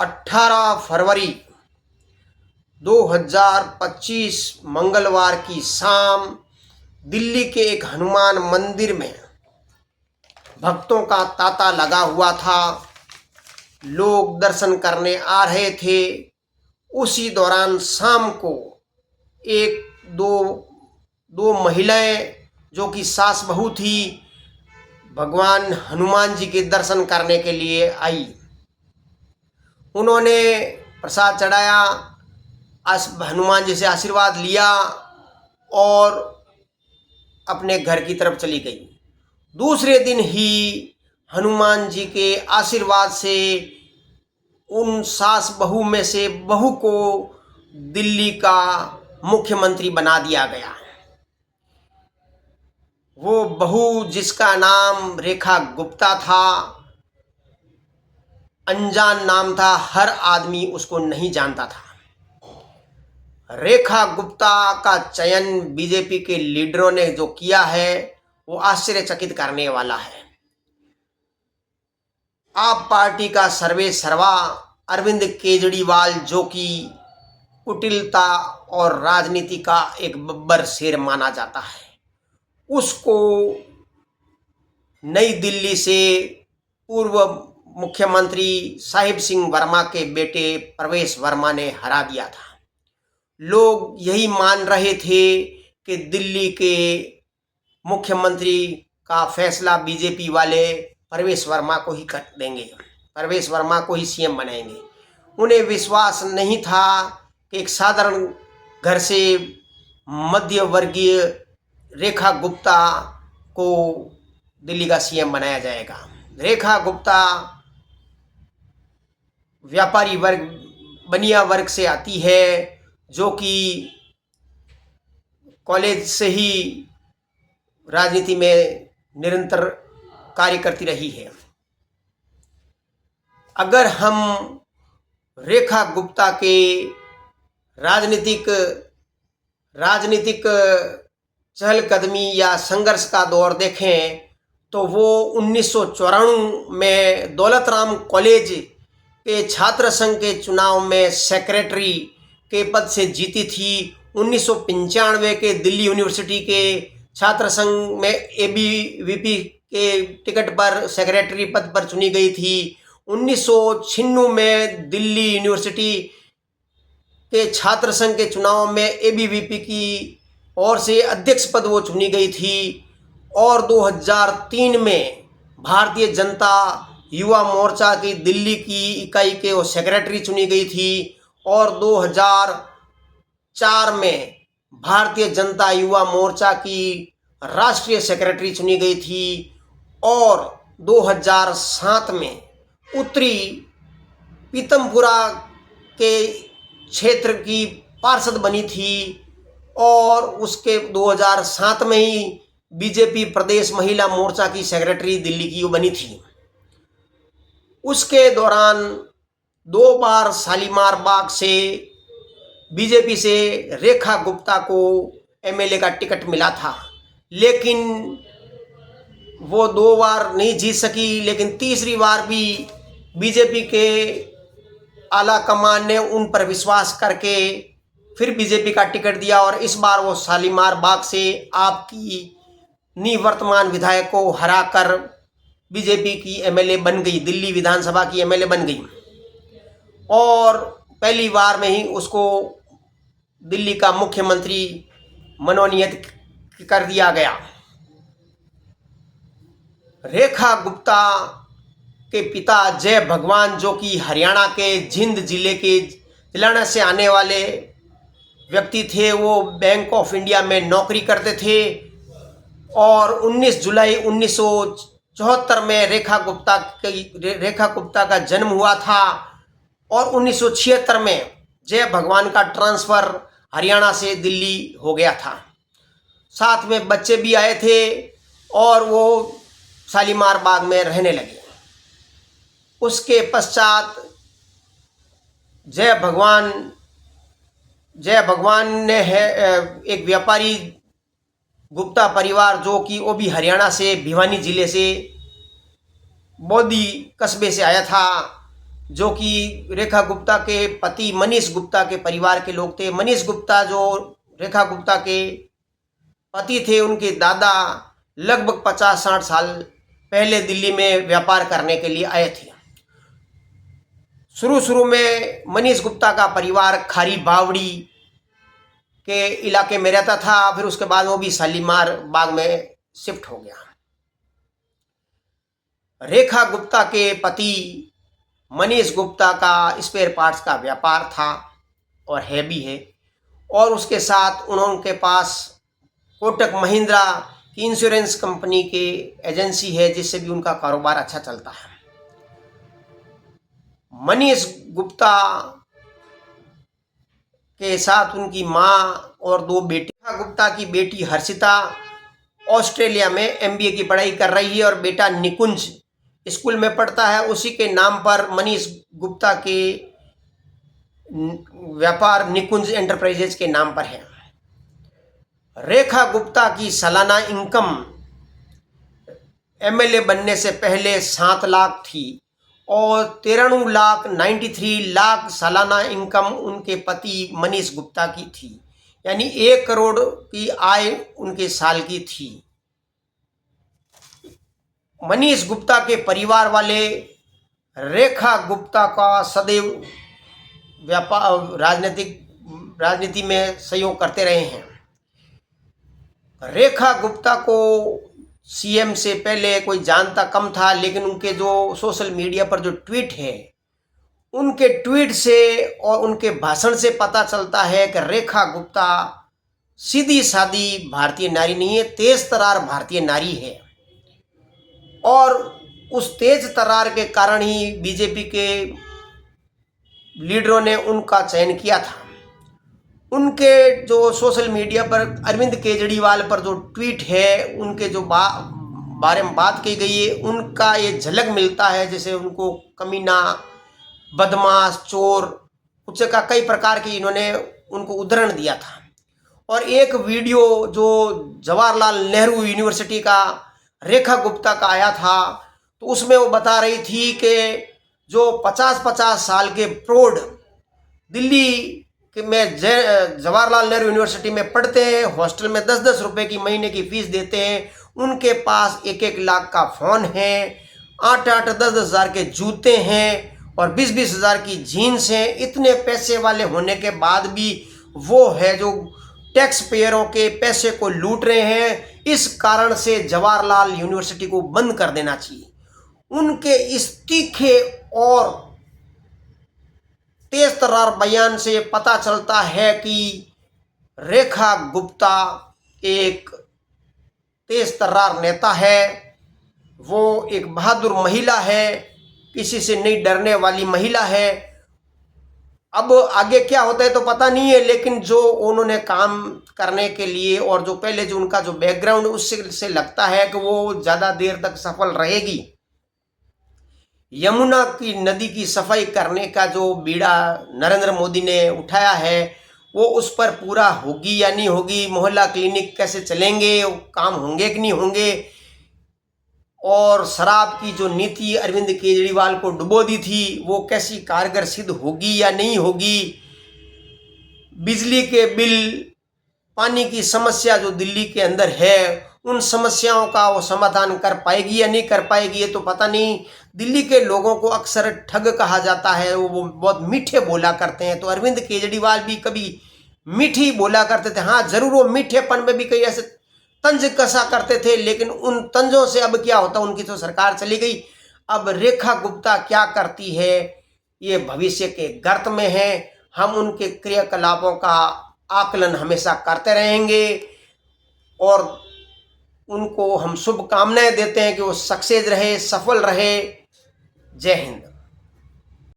18 फरवरी 2025 मंगलवार की शाम दिल्ली के एक हनुमान मंदिर में भक्तों का तांता लगा हुआ था। लोग दर्शन करने आ रहे थे। उसी दौरान शाम को एक दो महिलाएं जो कि सास बहू थी, भगवान हनुमान जी के दर्शन करने के लिए आई। उन्होंने प्रसाद चढ़ाया, हनुमान जी से आशीर्वाद लिया और अपने घर की तरफ चली गई। दूसरे दिन ही हनुमान जी के आशीर्वाद से उन सास बहू में से बहू को दिल्ली का मुख्यमंत्री बना दिया गया। वो बहू जिसका नाम रेखा गुप्ता था, अनजान नाम था, हर आदमी उसको नहीं जानता था। रेखा गुप्ता का चयन बीजेपी के लीडरों ने जो किया है वो आश्चर्यचकित करने वाला है। आप पार्टी का सर्वे सर्वा अरविंद केजरीवाल, जो कि कुटिलता और राजनीति का एक बब्बर शेर माना जाता है, उसको नई दिल्ली से पूर्व मुख्यमंत्री साहिब सिंह वर्मा के बेटे प्रवेश वर्मा ने हरा दिया था। लोग यही मान रहे थे कि दिल्ली के मुख्यमंत्री का फैसला बीजेपी वाले प्रवेश वर्मा को ही कर देंगे, प्रवेश वर्मा को ही सीएम बनाएंगे। उन्हें विश्वास नहीं था कि एक साधारण घर से मध्य वर्गीय रेखा गुप्ता को दिल्ली का सीएम बनाया जाएगा। रेखा गुप्ता व्यापारी वर्ग, बनिया वर्ग से आती है, जो कि कॉलेज से ही राजनीति में निरंतर कार्य करती रही है। अगर हम रेखा गुप्ता के राजनीतिक चहलकदमी या संघर्ष का दौर देखें तो वो 1994 में दौलत राम कॉलेज के छात्र संघ के चुनाव में सेक्रेटरी के पद से जीती थी। 1995 के दिल्ली यूनिवर्सिटी के छात्र संघ में एबीवीपी के टिकट पर सेक्रेटरी पद पर चुनी गई थी। 1996 में दिल्ली यूनिवर्सिटी के छात्र संघ के चुनाव में एबीवीपी की ओर से अध्यक्ष पद वो चुनी गई थी। और 2003 में भारतीय जनता युवा मोर्चा की दिल्ली की इकाई के वो सेक्रेटरी चुनी गई थी। और 2004 में भारतीय जनता युवा मोर्चा की राष्ट्रीय सेक्रेटरी चुनी गई थी। और 2007 में उत्तरी पीतमपुरा के क्षेत्र की पार्षद बनी थी। और उसके 2007 में ही बीजेपी प्रदेश महिला मोर्चा की सेक्रेटरी दिल्ली की बनी थी। उसके दौरान 2 बार शालीमार बाग से बीजेपी से रेखा गुप्ता को एमएलए का टिकट मिला था, लेकिन वो 2 बार नहीं जीत सकी। लेकिन तीसरी बार भी बीजेपी के आला कमान ने उन पर विश्वास करके फिर बीजेपी का टिकट दिया और इस बार वो शालीमार बाग से आपकी निवर्तमान विधायक को हराकर बीजेपी की एमएलए बन गई, दिल्ली विधानसभा की एमएलए बन गई। और पहली बार में ही उसको दिल्ली का मुख्यमंत्री मनोनीत कर दिया गया। रेखा गुप्ता के पिता जय भगवान, जो कि हरियाणा के जिंद जिले के जिलाना से आने वाले व्यक्ति थे, वो बैंक ऑफ इंडिया में नौकरी करते थे। और 19 जुलाई 1974 में रेखा गुप्ता का जन्म हुआ था। और 1976 में जय भगवान का ट्रांसफ़र हरियाणा से दिल्ली हो गया था। साथ में बच्चे भी आए थे और वो शालीमार बाग में रहने लगे। उसके पश्चात जय भगवान ने एक व्यापारी गुप्ता परिवार, जो कि वो भी हरियाणा से भिवानी जिले से बोदी कस्बे से आया था, जो कि रेखा गुप्ता के पति मनीष गुप्ता के परिवार के लोग थे। मनीष गुप्ता जो रेखा गुप्ता के पति थे, उनके दादा लगभग 50-60 साल पहले दिल्ली में व्यापार करने के लिए आए थे। शुरू में मनीष गुप्ता का परिवार खारी बावड़ी के इलाके में रहता था, फिर उसके बाद वो भी शालीमार बाग में शिफ्ट हो गया। रेखा गुप्ता के पति मनीष गुप्ता का स्पेयर पार्ट्स का व्यापार था और है भी है, और उसके साथ उनके पास कोटक महिंद्रा की इंश्योरेंस कंपनी के एजेंसी है, जिससे भी उनका कारोबार अच्छा चलता है। मनीष गुप्ता के साथ उनकी माँ और 2 बेटे। गुप्ता की बेटी हर्षिता ऑस्ट्रेलिया में एमबीए की पढ़ाई कर रही है और बेटा निकुंज स्कूल में पढ़ता है। उसी के नाम पर मनीष गुप्ता के व्यापार निकुंज एंटरप्राइजेज के नाम पर है। रेखा गुप्ता की सालाना इनकम एमएलए बनने से पहले 7 लाख थी और 93 लाख सालाना इनकम उनके पति मनीष गुप्ता की थी, यानी 1 करोड़ की आय उनके साल की थी। मनीष गुप्ता के परिवार वाले रेखा गुप्ता का सदैव व्यापार राजनीति में सहयोग करते रहे हैं। रेखा गुप्ता को सीएम से पहले कोई जानता कम था, लेकिन उनके जो सोशल मीडिया पर जो ट्वीट है, उनके ट्वीट से और उनके भाषण से पता चलता है कि रेखा गुप्ता सीधी सादी भारतीय नारी नहीं है, तेज तर्रार भारतीय नारी है। और उस तेज तर्रार के कारण ही बीजेपी के लीडरों ने उनका चयन किया था। उनके जो सोशल मीडिया पर अरविंद केजरीवाल पर जो ट्वीट है, उनके जो बारे में बात की गई है, उनका ये झलक मिलता है, जैसे उनको कमीना, बदमाश, चोर, कुछ का कई प्रकार की इन्होंने उनको उदाहरण दिया था। और एक वीडियो जो जवाहरलाल नेहरू यूनिवर्सिटी का रेखा गुप्ता का आया था, तो उसमें वो बता रही थी कि जो 50-50 साल के प्रौढ़ दिल्ली में जवाहरलाल नेहरू यूनिवर्सिटी में पढ़ते हैं, हॉस्टल में 10-10 रुपए की महीने की फीस देते हैं, उनके पास 1-1 लाख का फ़ोन है, 8-8, 10-10 हज़ार के जूते हैं और 20-20 हज़ार की जीन्स हैं। इतने पैसे वाले होने के बाद भी वो है जो टैक्स पेयरों के पैसे को लूट रहे हैं। इस कारण से जवाहरलाल यूनिवर्सिटी को बंद कर देना चाहिए। उनके इस तीखे और तेज तर्रार बयान से पता चलता है कि रेखा गुप्ता एक तेज तर्रार नेता है, वो एक बहादुर महिला है, किसी से नहीं डरने वाली महिला है। अब आगे क्या होता है तो पता नहीं है, लेकिन जो उन्होंने काम करने के लिए और जो पहले जो उनका जो बैकग्राउंड, उससे लगता है कि वो ज़्यादा देर तक सफल रहेगी। यमुना की नदी की सफाई करने का जो बीड़ा नरेंद्र मोदी ने उठाया है, वो उस पर पूरा होगी या नहीं होगी, मोहल्ला क्लिनिक कैसे चलेंगे, काम होंगे कि नहीं होंगे, और शराब की जो नीति अरविंद केजरीवाल को डुबो दी थी, वो कैसी कारगर सिद्ध होगी या नहीं होगी, बिजली के बिल, पानी की समस्या जो दिल्ली के अंदर है, उन समस्याओं का वो समाधान कर पाएगी या नहीं कर पाएगी, ये तो पता नहीं। दिल्ली के लोगों को अक्सर ठग कहा जाता है, वो बहुत मीठे बोला करते हैं, तो अरविंद केजरीवाल भी कभी मीठी बोला करते थे। हाँ, जरूर वो मीठेपन में भी कई ऐसे तंज कसा करते थे, लेकिन उन तंजों से अब क्या होता, उनकी तो सरकार चली गई। अब रेखा गुप्ता क्या करती है, ये भविष्य के गर्त में है। हम उनके क्रियाकलापों का आकलन हमेशा करते रहेंगे और उनको हम शुभकामनाएं देते हैं कि वो सक्सेस रहे, सफल रहे। जय हिंद।